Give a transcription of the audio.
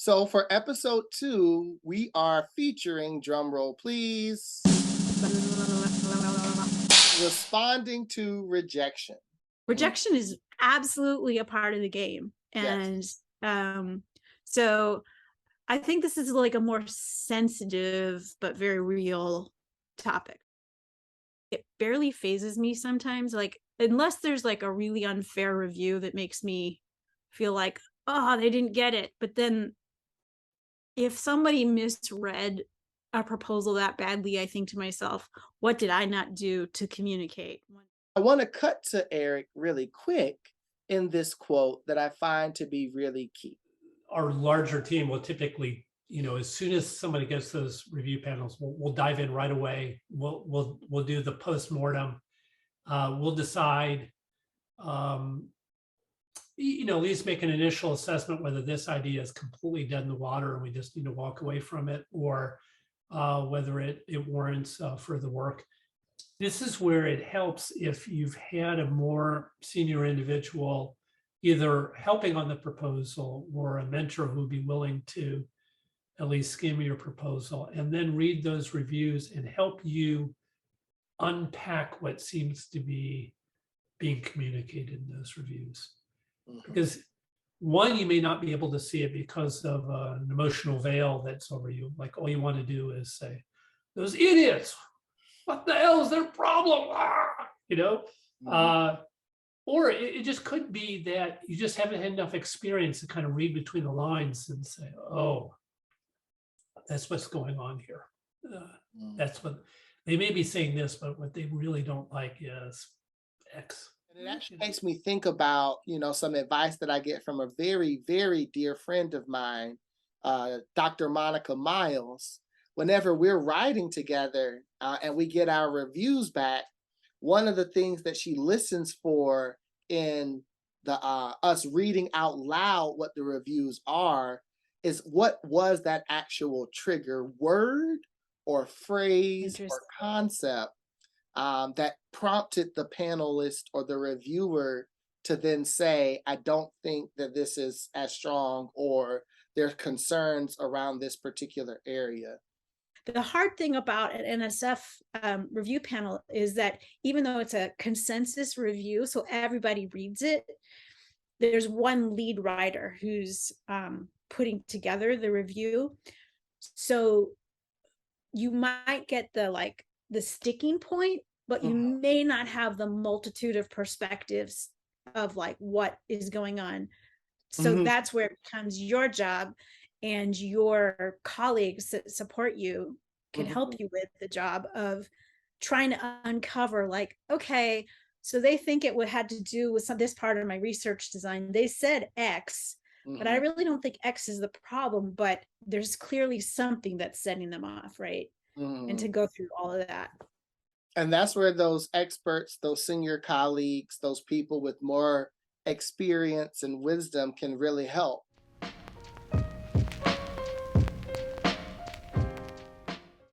So for episode 2, we are featuring, drum roll please, responding to rejection. Rejection is absolutely a part of the game. Yes. And so I think this is like a more sensitive but very real topic. It barely phases me sometimes, like unless there's like a really unfair review that makes me feel like, oh, they didn't get it. But then if somebody misread a proposal that badly, I think to myself, what did I not do to communicate? I want to cut to Eric really quick in this quote that I find to be really key. Our larger team will typically, as soon as somebody gets those review panels, we'll dive in right away. We'll do the post-mortem. We'll decide, at least make an initial assessment whether this idea is completely dead in the water and we just need to walk away from it, or whether it warrants further work. This is where it helps if you've had a more senior individual either helping on the proposal or a mentor who would be willing to at least skim your proposal and then read those reviews and help you unpack what seems to be being communicated in those reviews. Because one, you may not be able to see it because of an emotional veil that's over you. Like all you want to do is say, those idiots, what the hell is their problem? Or it just could be that you just haven't had enough experience to kind of read between the lines and say, oh, that's what's going on here. That's what they may be saying this, but what they really don't like is X. And it actually makes me think about, some advice that I get from a very, very dear friend of mine, Dr. Monica Miles. Whenever we're writing together and we get our reviews back, one of the things that she listens for in the us reading out loud what the reviews are is what was that actual trigger word or phrase or concept that prompted the panelist or the reviewer to then say, I don't think that this is as strong, or there are concerns around this particular area. The hard thing about an NSF review panel is that even though it's a consensus review, so everybody reads it, there's one lead writer who's putting together the review. So you might get the sticking point, but you may not have the multitude of perspectives of like what is going on. So that's where it becomes your job, and your colleagues that support you can help you with the job of trying to uncover, like, okay, so they think it had to do with this part of my research design. They said X, but I really don't think X is the problem, but there's clearly something that's setting them off, right? And to go through all of that. And that's where those experts, those senior colleagues, those people with more experience and wisdom can really help.